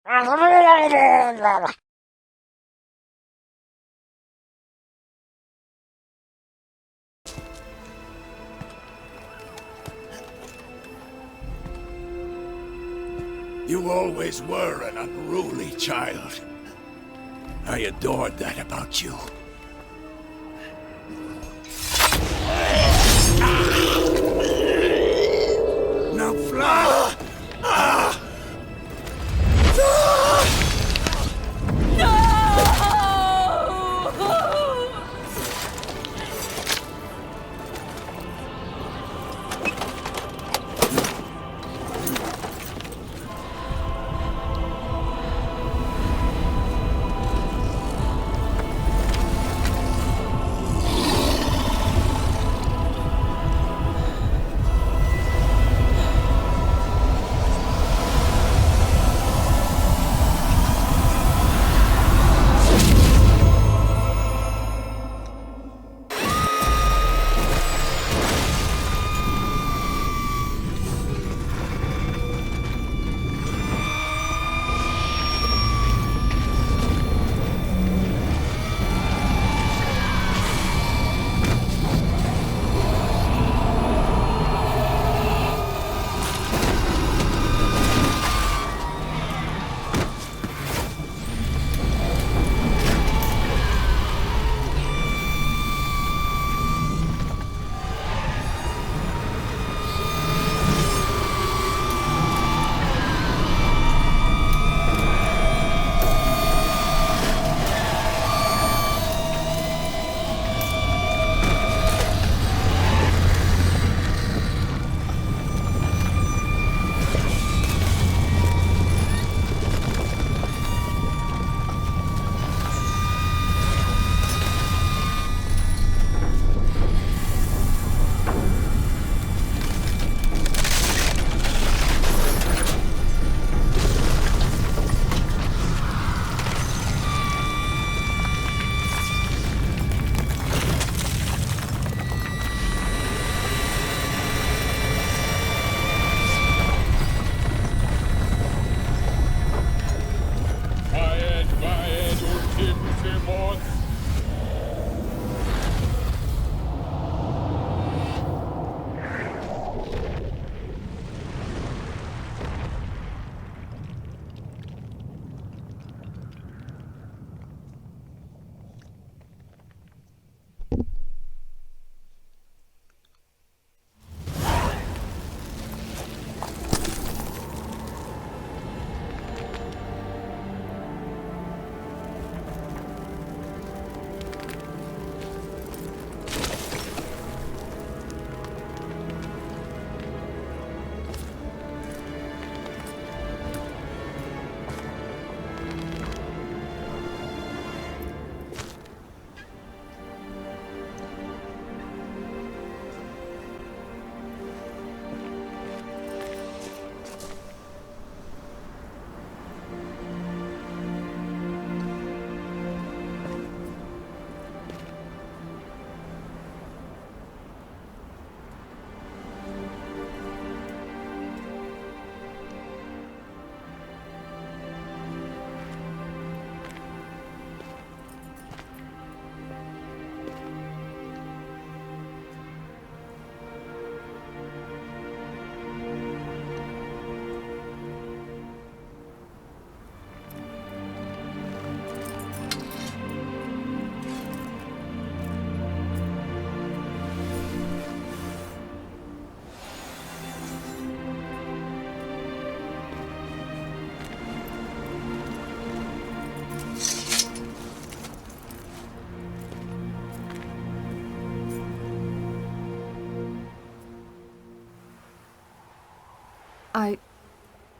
You always were an unruly child. I adored that about you. Now fly!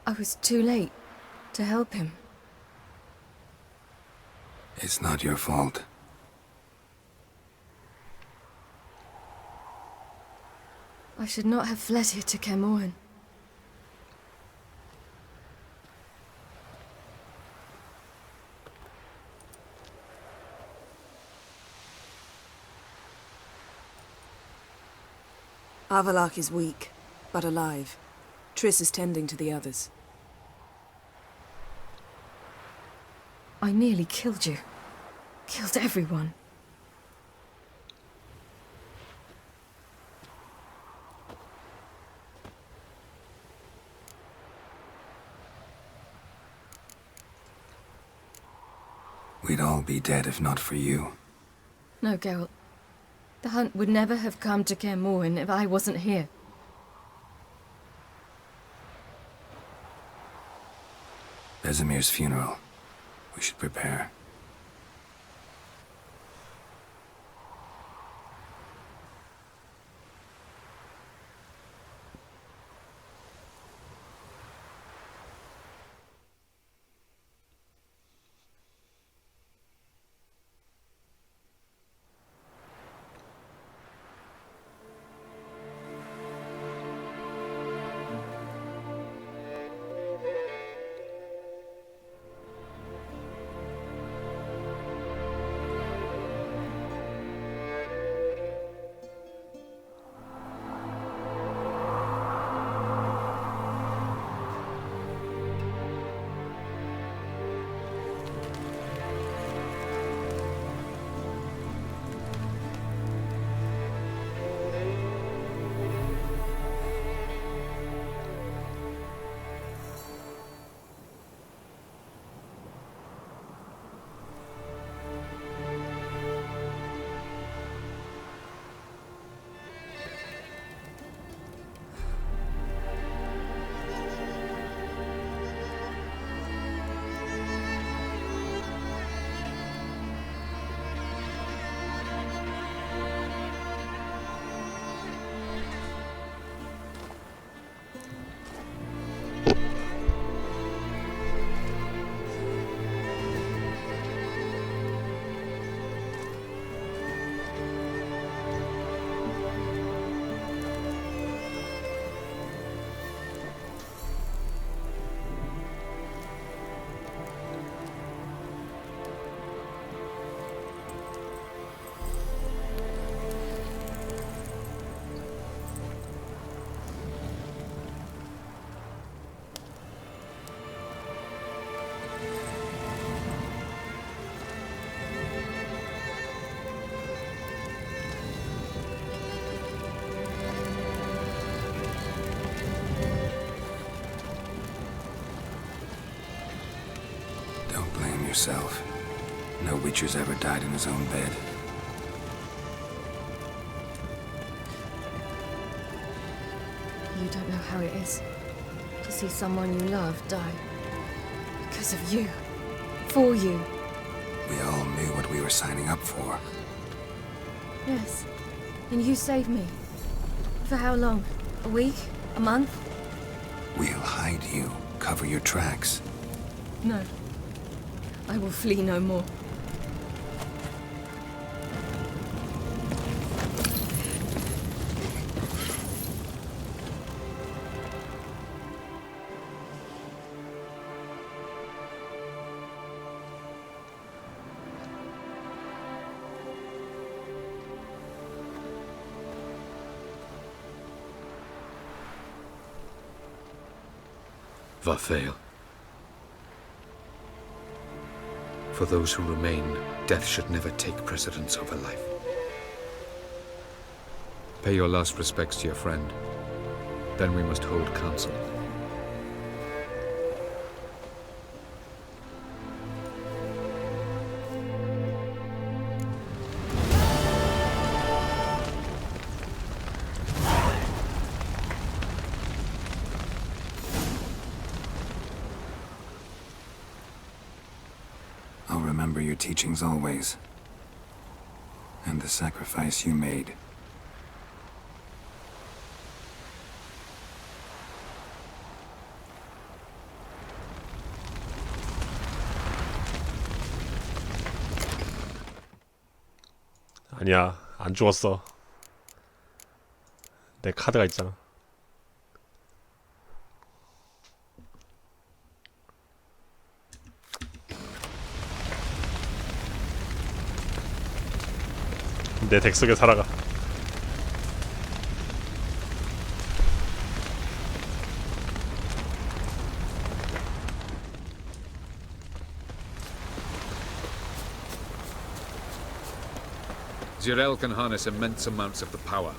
I was too late to help him. It's not your fault. I should not have fled here to Caermorhen. Avalak is weak, but alive. Triss is tending to the others. I nearly killed you. Killed everyone. We'd all be dead if not for you. No, Geralt. The hunt would never have come to Kaer Morhen if I wasn't here. Vesemir's funeral. We should prepare. Yourself. No Witcher's ever died in his own bed. You don't know how it is to see someone you love die. Because of you. For you. We all knew what we were signing up for. Yes. And you saved me. For how long? A week? A month? We'll hide you. Cover your tracks. No. I will flee no more. Varthael. For those who remain, death should never take precedence over life. Pay your last respects to your friend. Then we must hold council. I'll remember your teachings always. And the sacrifice you made. 아니야, 안 죽었어. 내 카드가 있잖아. 내 덱 속에 살아가. Zirel can harness immense amounts of the power.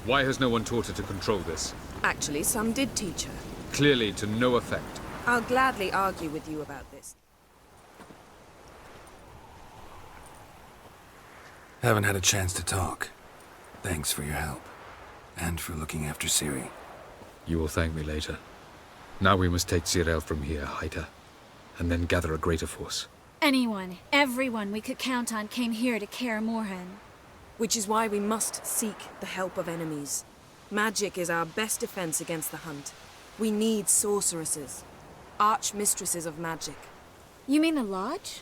Why has no one taught her to control this? Actually, some did teach her. Clearly to no effect. I'll gladly argue with you about this. Haven't had a chance to talk. Thanks for your help. And for looking after Ciri. You will thank me later. Now we must take Zirel from here, hide her, and then gather a greater force. Anyone, everyone we could count on came here to Kaer Morhen. Which is why we must seek the help of enemies. Magic is our best defense against the hunt. We need sorceresses. Archmistresses of magic. You mean the Lodge?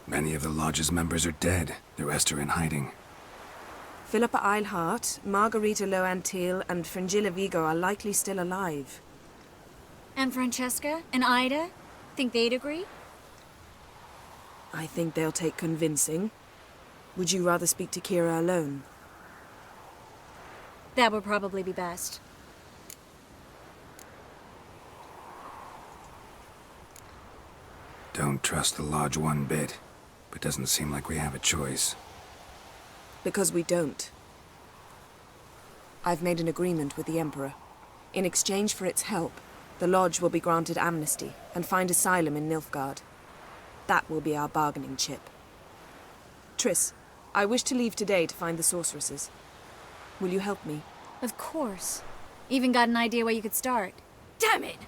Many of the Lodge's members are dead. The rest are in hiding. Philippa Eilhart, Margarita Loantil, and Fringilla Vigo are likely still alive. And Francesca? And Ida? Think they'd agree? I think they'll take convincing. Would you rather speak to Kira alone? That would probably be best. Don't trust the Lodge one bit, but doesn't seem like we have a choice. Because we don't. I've made an agreement with the Emperor. In exchange for its help, the Lodge will be granted amnesty and find asylum in Nilfgaard. That will be our bargaining chip. Triss, I wish to leave today to find the sorceresses. Will you help me? Of course. Even got an idea where you could start. Damn it!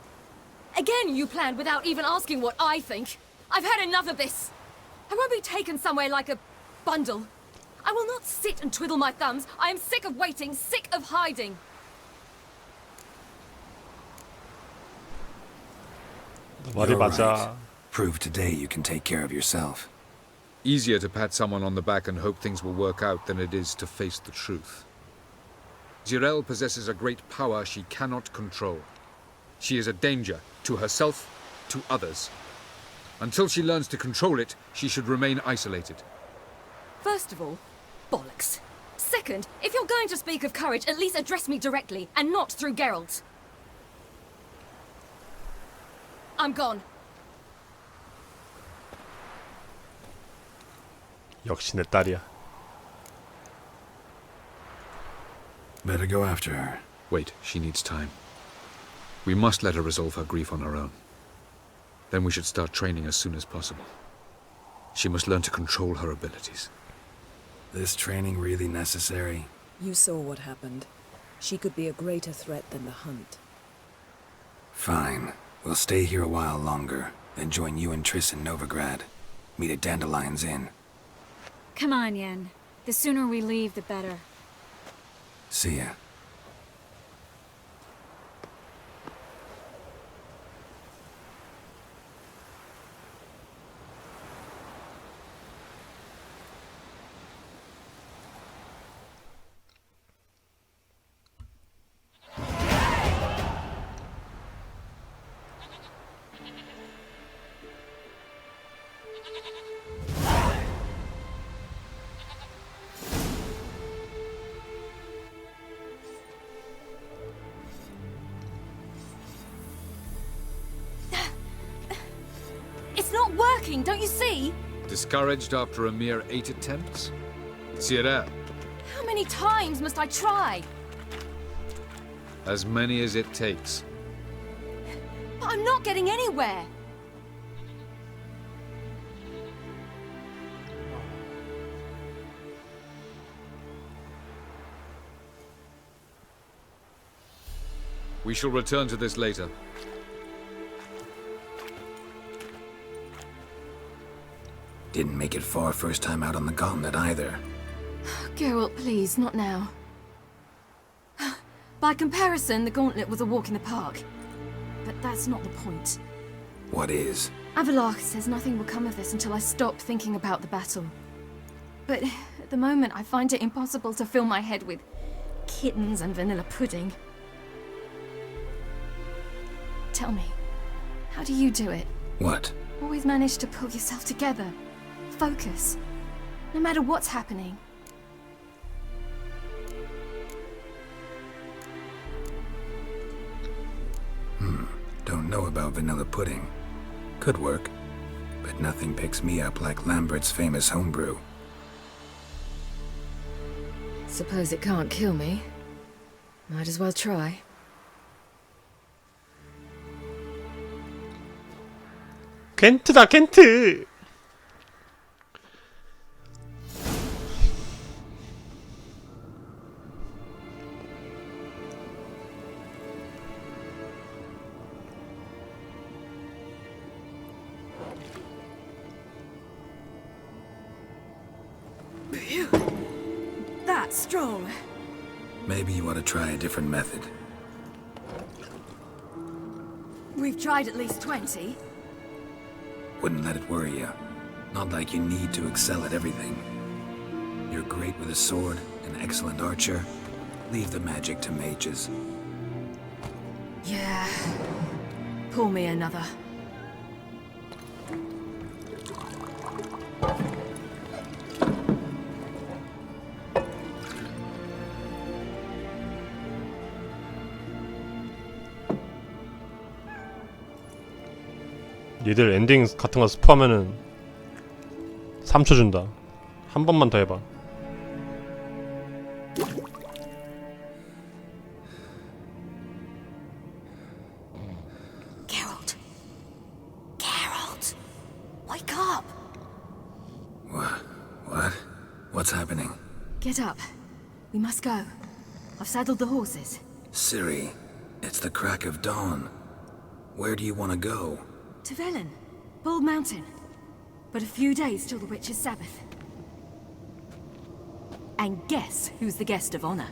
Again you planned without even asking what I think. I've had enough of this. I won't be taken somewhere like a bundle. I will not sit and twiddle my thumbs. I am sick of waiting, sick of hiding. 말이 You're 맞아. right. Prove today you can take care of yourself. Easier to pat someone on the back and hope things will work out than it is to face the truth. Zirel possesses a great power she cannot control. She is a danger to herself, to others. Until she learns to control it, she should remain isolated. First of all, bollocks. Second, if you're going to speak of courage, at least address me directly, and not through Geralt. I'm gone. 역시 내 딸이야. Better go after her. Wait, she needs time. We must let her resolve her grief on her own. Then we should start training as soon as possible. She must learn to control her abilities. This training really necessary? You saw what happened. She could be a greater threat than the hunt. Fine. We'll stay here a while longer, then join you and Triss in Novigrad. Meet at Dandelion's Inn. Come on, Yen. The sooner we leave, the better. See ya. It's not working, don't you see? Discouraged after a mere 8 attempts? Zirel, How many times must I try? as many as it takes. But I'm not getting anywhere. We shall return to this later. Didn't make it far first time out on the gauntlet either. Geralt, please, not now. By comparison, the gauntlet was a walk in the park. But that's not the point. What is? Avalach says nothing will come of this until I stop thinking about the battle. But at the moment, I find it impossible to fill my head with kittens and vanilla pudding. Tell me, how do you do it? What? Always manage to pull yourself together. Focus. No matter what's happening. Don't know about vanilla pudding. Could work, but nothing picks me up like Lambert's famous homebrew. Suppose it can't kill me. Might as well try. 켄트다, 켄트! That's strong. Maybe you ought to try a different method. We've tried at least 20. Wouldn't let it worry you. Not like you need to excel at everything. You're great with a sword, an excellent archer. Leave the magic to mages. Yeah. Pull me another. 얘들 엔딩 같은 거 스포하면은 3초 준다. 한 번만 더 해봐. Geralt. Geralt. Wake up. What? What's happening? Get up. We must go. I've saddled the horses. Ciri, it's the crack of dawn. Where do you want to go? To Velen. Bald Mountain. But a few days till the Witch's Sabbath. And guess who's the guest of honor?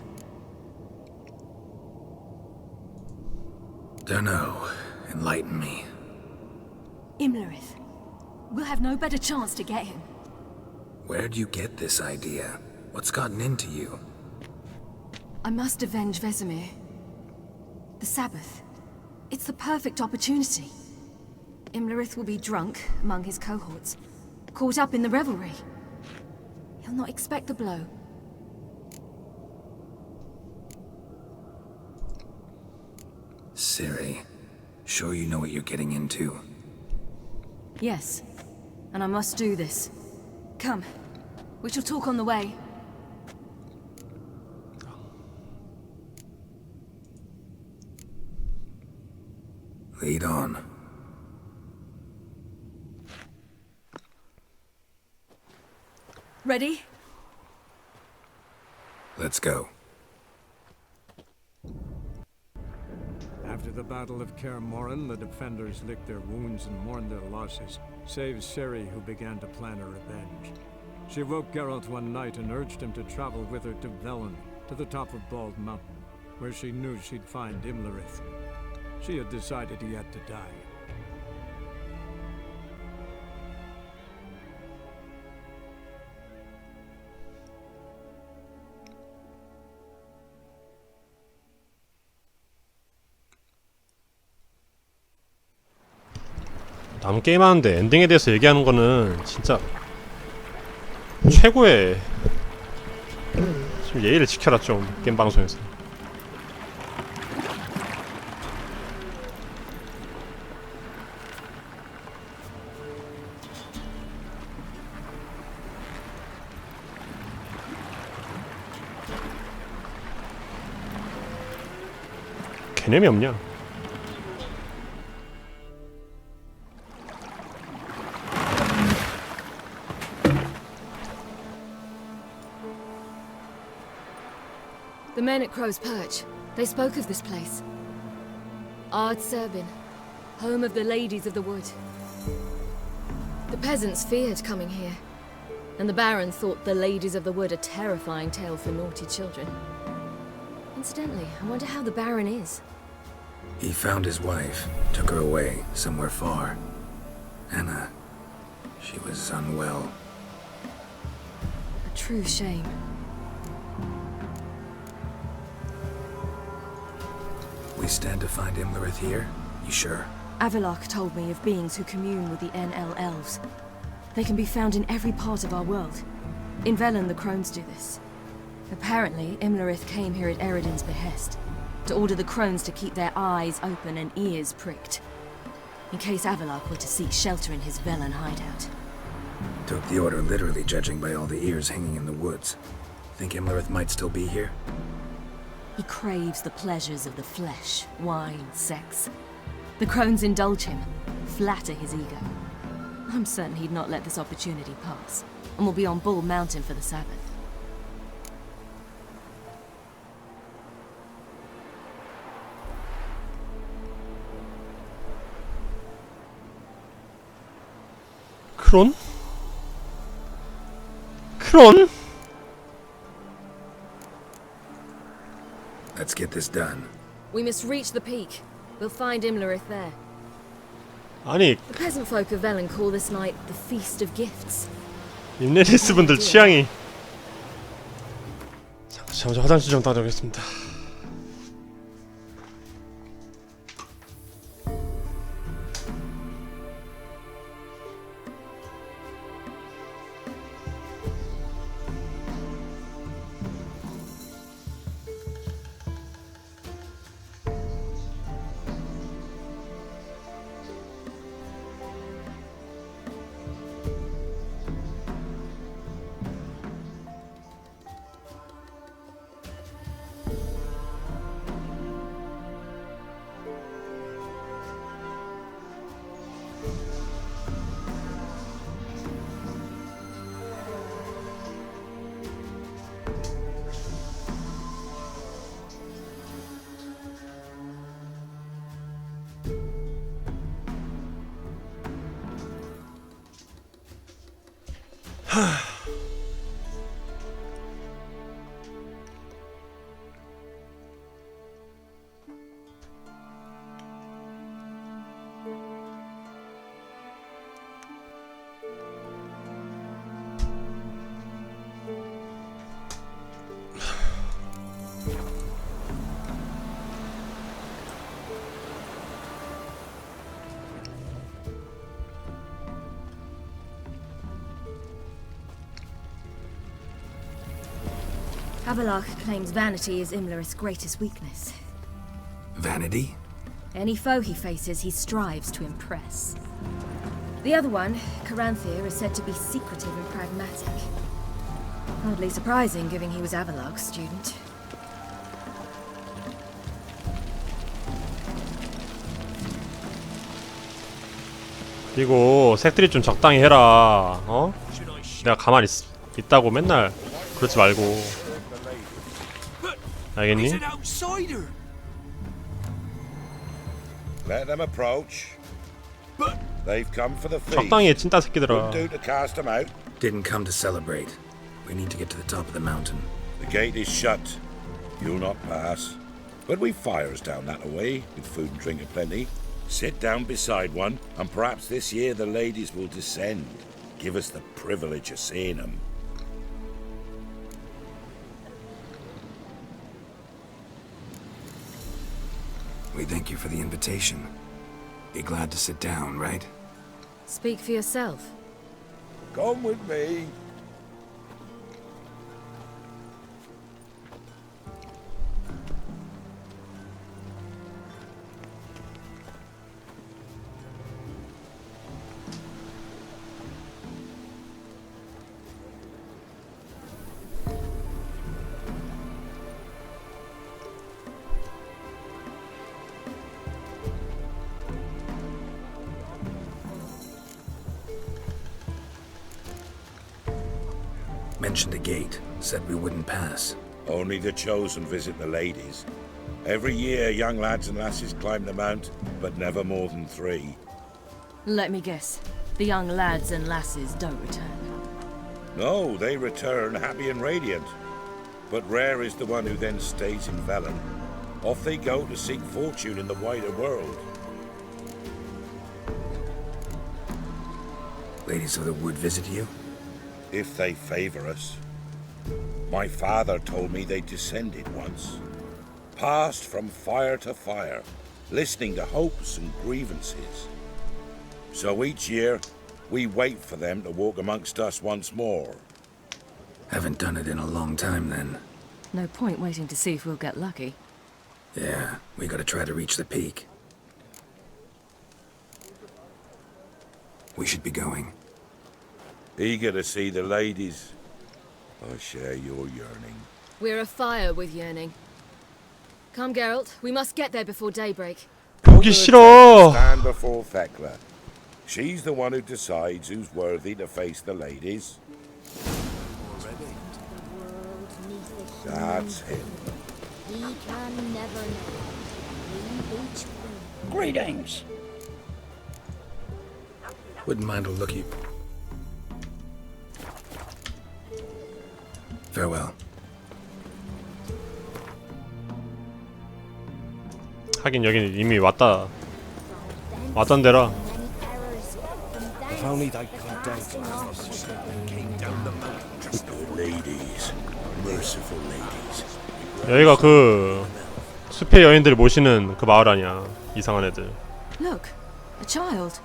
Dunno. Enlighten me. Imlerith. We'll have no better chance to get him. Where'd you get this idea? What's gotten into you? I must avenge Vesemir. The Sabbath. It's the perfect opportunity. Imlerith will be drunk among his cohorts, caught up in the revelry. He'll not expect the blow. Ciri, sure you know what you're getting into? Yes, and I must do this. Come, we shall talk on the way. Lead on. Ready? Let's go. After the Battle of Kaer Morhen, the defenders licked their wounds and mourned their losses, save Ciri, who began to plan a revenge. She woke Geralt one night and urged him to travel with her to Velen, to the top of Bald Mountain, where she knew she'd find Imlerith. She had decided he had to die. 남 게임하는데 엔딩에 대해서 얘기하는 거는 진짜 최고의 좀 예의를 지켜라 좀 게임 방송에서. 개념이 없냐? The men at Crow's Perch, they spoke of this place. Ard Serbin, home of the Ladies of the Wood. The peasants feared coming here, and the Baron thought the Ladies of the Wood a terrifying tale for naughty children. Incidentally, I wonder how the Baron is. He found his wife, took her away, somewhere far. Anna, she was unwell. A true shame. We stand to find Imlerith here? You sure? Avalok told me of beings who commune with the NL elves. They can be found in every part of our world. In Velen, the crones do this. Apparently, Imlerith came here at Eredin's behest, to order the crones to keep their eyes open and ears pricked. in case Avalok were to seek shelter in his Velen hideout. Took the order literally, judging by all the ears hanging in the woods. Think Imlerith might still be here? He craves the pleasures of the flesh, wine, sex. The crones indulge him, flatter his ego. I'm certain he'd not let this opportunity pass, and will be on Bull Mountain for the Sabbath. 크론? 크론? Let's get this done. We must reach the peak. We'll find Imlerith there. 아니, The peasant folk of Velen call this night the Feast of Gifts. 임레리스 분들 취향이. 잠시 화장실 좀 다녀오겠습니다. Avalok claims vanity is Imlerith's greatest weakness. Vanity? Any foe he faces, he strives to impress. The other one, Caranthir, is said to be secretive and pragmatic. Hardly surprising, given he was Avalok's student. 그리고 색들이 좀 적당히 해라. 어? 내가 가만히 있다고 맨날 그러지 말고. 알겠니? Let them approach. They've come for the feast. 적당히 해, 찐따 새끼들아. Wouldn't do to cast them out. Didn't come to celebrate. We need to get to the top of the mountain. The gate is shut. You'll not pass. But we've fires down that way, with food and drink aplenty. Sit down beside one, and perhaps this year the ladies will descend. Give us the privilege of seeing them. We thank you for the invitation. Be glad to sit down, right? Speak for yourself. Come with me. Mentioned a gate, said we wouldn't pass. Only the chosen visit the ladies. Every year, young lads and lasses climb the mount, but never more than 3. Let me guess. The young lads and lasses don't return. No, they return happy and radiant. But rare is the one who then stays in Velen. Off they go to seek fortune in the wider world. Ladies of the wood visit you? If they favor us. My father told me they descended once. Passed from fire to fire, listening to hopes and grievances. So each year, we wait for them to walk amongst us once more. Haven't done it in a long time, then. No point waiting to see if we'll get lucky. Yeah, we gotta try to reach the peak. We should be going. Eager to see the ladies. I share your yearning. We're afire with yearning. Come, Geralt. We must get there before daybreak. 보기 싫어. Stand before Thekla. She's the one who decides who's worthy to face the ladies. That's him. He can never know. We each will. Greetings. Wouldn't mind a looky. Farewell. 하긴 여기는 이미 왔던 데라. If only they come down to The ladies. Merciful ladies. 여기가 그 숲의 여인들을 모시는 그 마을 아니야. 이상한 애들. Look, a child.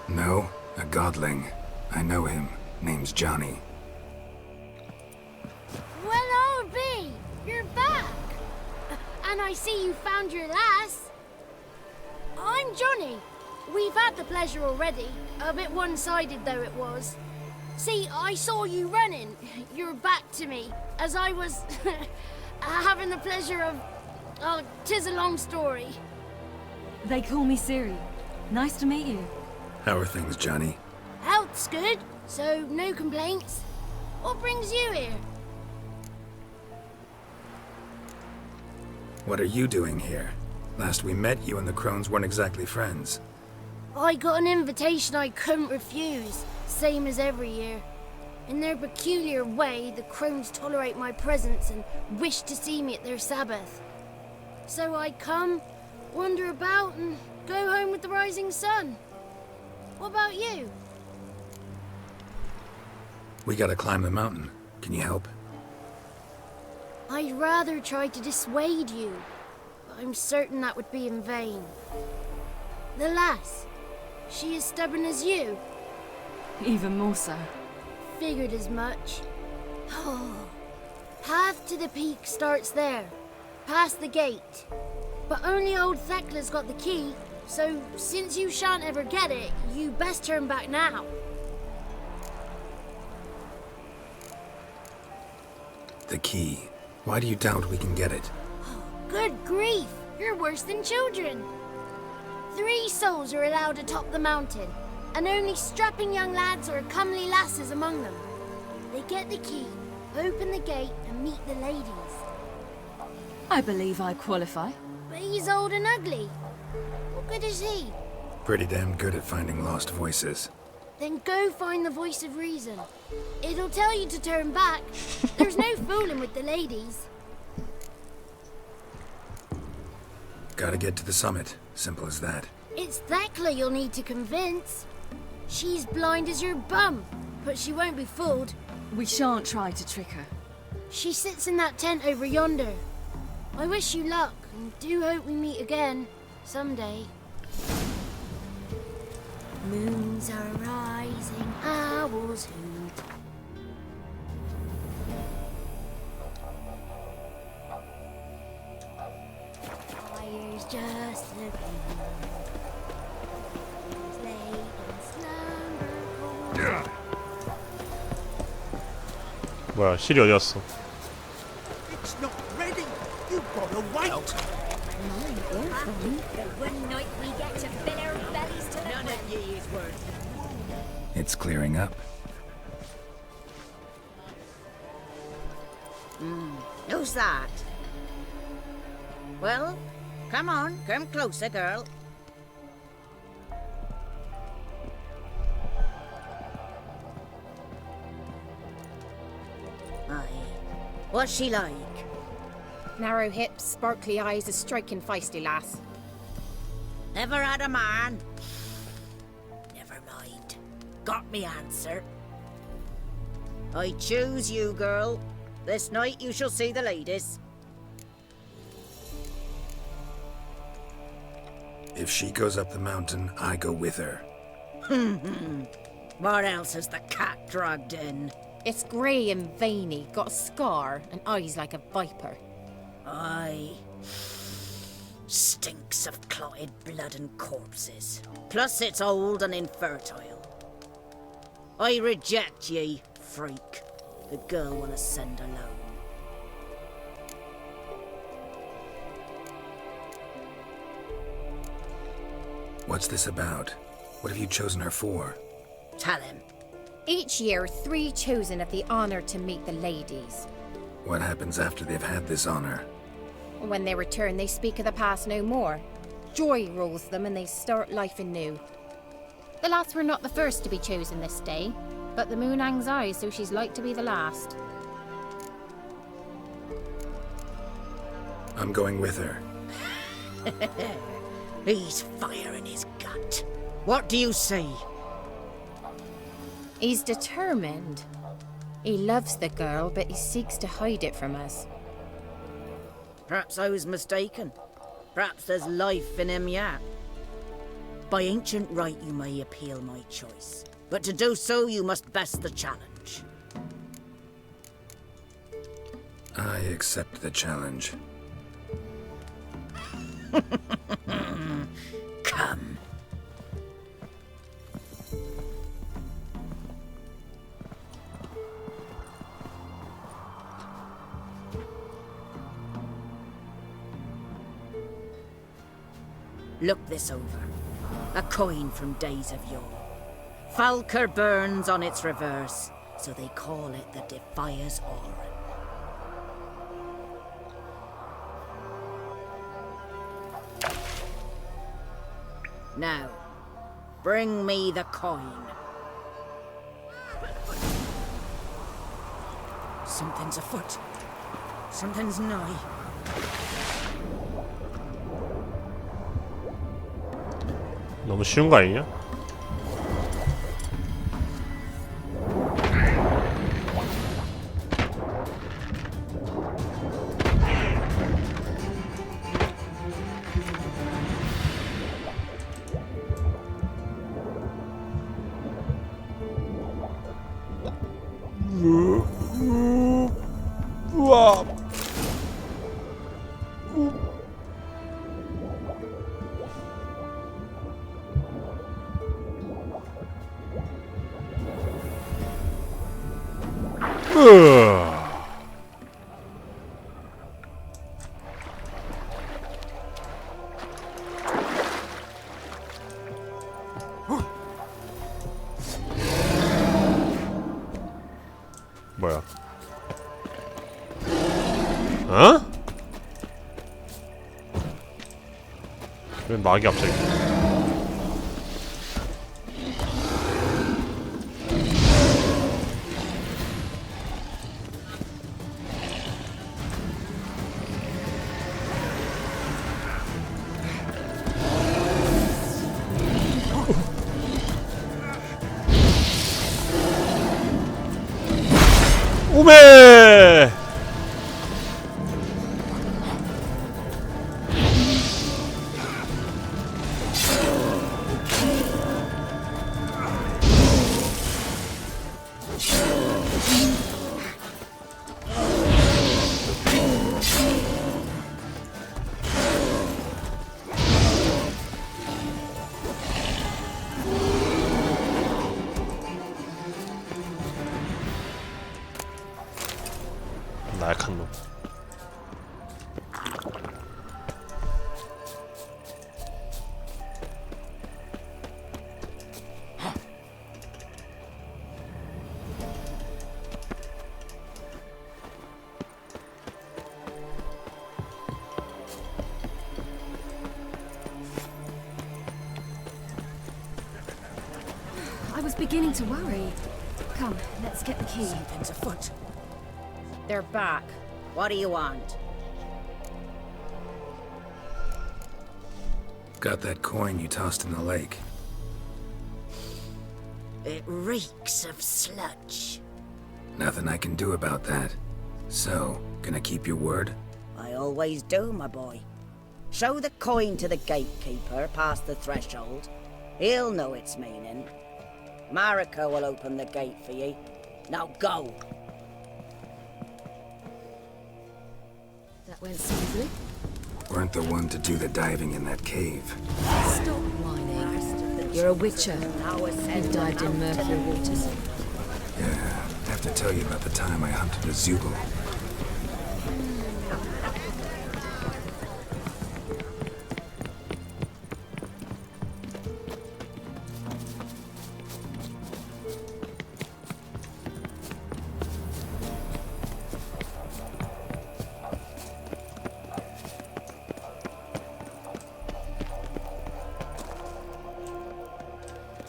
No, a godling. I know him. Name's Johnny. Well, I'll be. You're back. And I see you found your lass. I'm Johnny. We've had the pleasure already. A bit one-sided though it was. See, I saw you running. Your back to me. As I was having the pleasure of... Oh, 'tis a long story. They call me Ciri. Nice to meet you. How are things, Johnny? Health's good, so no complaints. What brings you here? What are you doing here? Last we met, you and the crones weren't exactly friends. I got an invitation I couldn't refuse, same as every year. In their peculiar way, the crones tolerate my presence and wish to see me at their Sabbath. So I come, wander about, and go home with the rising sun. What about you? We gotta climb the mountain. Can you help? I'd rather try to dissuade you, but I'm certain that would be in vain. The lass, she as stubborn as you? Even more so. Figured as much. Path to the peak starts there, past the gate. But only old Thekla's got the key, so since you shan't ever get it, you best turn back now. The key. Why do you doubt we can get it? Good grief, you're worse than children. 3 souls are allowed atop the mountain, and only strapping young lads or comely lasses among them. They get the key, open the gate, and meet the ladies. I believe I qualify. But he's old and ugly. What good is he? Pretty damn good at finding lost voices. Then go find the voice of reason. It'll tell you to turn back. There's no fooling with the ladies. Gotta get to the summit. Simple as that. It's Thekla you'll need to convince. She's blind as your bum, but she won't be fooled. We shan't try to trick her. She sits in that tent over yonder. I wish you luck, and do hope we meet again, someday. Moons are rising, owls hoot. Fire's just a beat. Late and slumber cold. 뭐야, 실이 어디 갔어? It's not ready. You've got to wait. One night we get to fill our bellies to the none of ye is worth. It's clearing up. Who's that? Well, come on, come closer, girl. Aye. What's she like? Narrow hips, sparkly eyes, a striking feisty lass. Never had a man? Never mind. Got me answer. I choose you, girl. This night you shall see the ladies. If she goes up the mountain, I go with her. What else is the cat dragged in? It's grey and veiny, got a scar, and eyes like a viper. Aye. stinks of clotted blood and corpses. Plus it's old and infertile. I reject ye, freak. The girl will ascend alone. What's this about? What have you chosen her for? Tell him. Each year, 3 chosen have the honor to meet the ladies. What happens after they've had this honor? When they return, they speak of the past no more. Joy rules them and they start life anew. The lads were not the first to be chosen this day, but the moon hangs high, so she's like to be the last. I'm going with her. He's fire in his gut. What do you say? He's determined. He loves the girl, but he seeks to hide it from us. Perhaps I was mistaken. Perhaps there's life in him yet. By ancient right you may appeal my choice, but to do so you must best the challenge. I accept the challenge. Come. Look this over. A coin from days of yore. Falker burns on its reverse, so they call it the Defier's Aura. Now, bring me the coin. Something's afoot. Something's nigh. 너무 쉬운 거 아니냐? 우와. 뭐야? 어? 왜 막이 갑자기? 오메! 나약한 놈. I was beginning to worry. Come, let's get the key. Something's afoot. They're back. What do you want? Got that coin you tossed in the lake. It reeks of sludge. Nothing I can do about that. So, gonna keep your word? I always do, my boy. Show the coin to the gatekeeper past the threshold. He'll know its meaning. Marika will open the gate for ye. Now go! That went smoothly. weren't the one to do the diving in that cave. Stop whining. You're a witcher. You've dived in murkier waters. Yeah, I have to tell you about the time I hunted a Zeugle.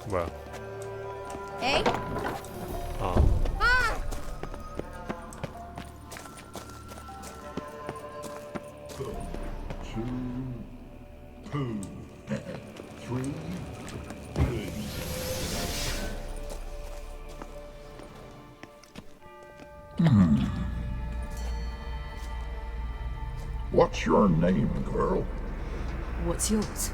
뭐야? Hey? 아. What's your name, girl? What's yours?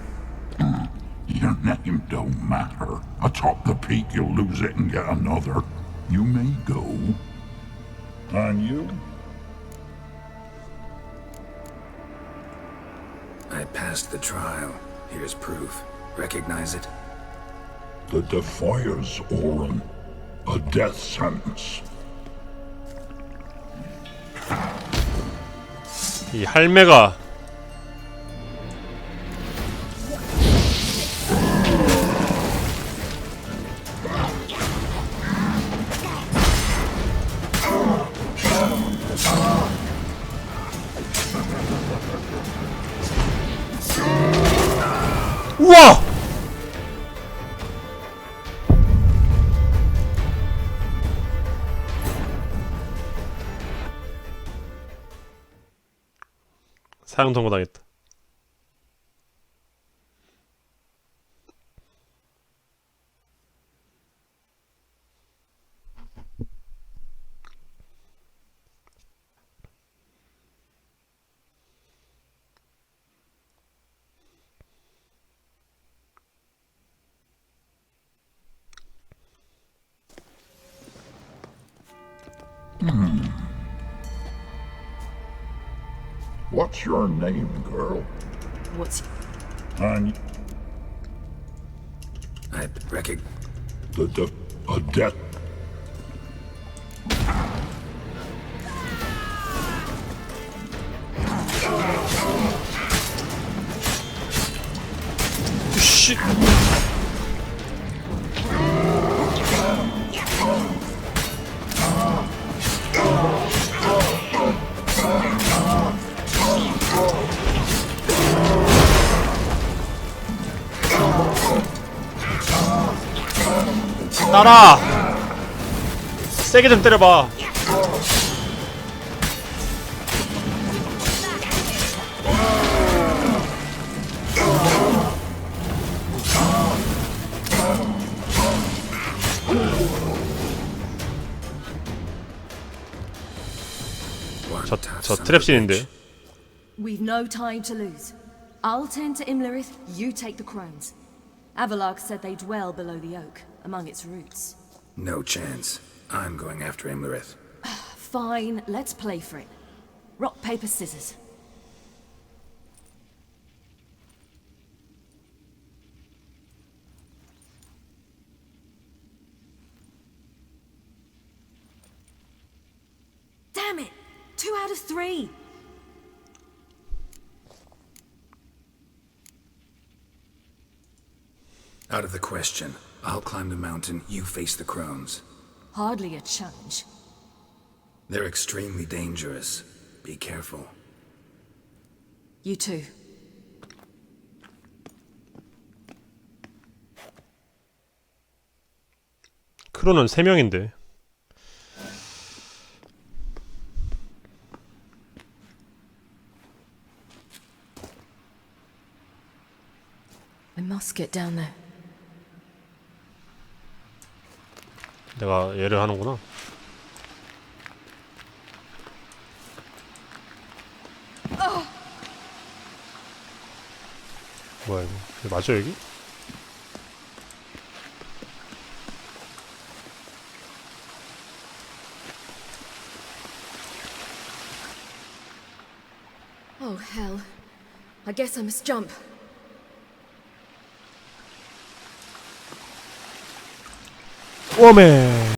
Your name don't matter. Atop the peak, you'll lose it and get another. You may go. And you? I passed the trial. Here's proof. Recognize it? The Defiers, Orin. A death sentence. 이 할매가 우와! 사형 선고당했다. What's your name, girl? What's... And I recognize... a death... 씨. 따라! 세게 좀 때려봐. 저 트랩신인데. We've no time to lose. I'll tend to Imlerith, you take the crones. Avalark said they dwell below the oak, among its roots. No chance. I'm going after Imlerith. Fine, let's play for it. Rock, paper, scissors. Damn it! 2 out of 3! Out of the question. I'll climb the mountain, you face the crones. Hardly a challenge. They're extremely dangerous. Be careful. You too. 크로는 3명인데. I must get down there. 내가 얘를 하는구나. 뭐야 이거? 이거 맞아 여기? Oh hell. I guess I must jump. 워메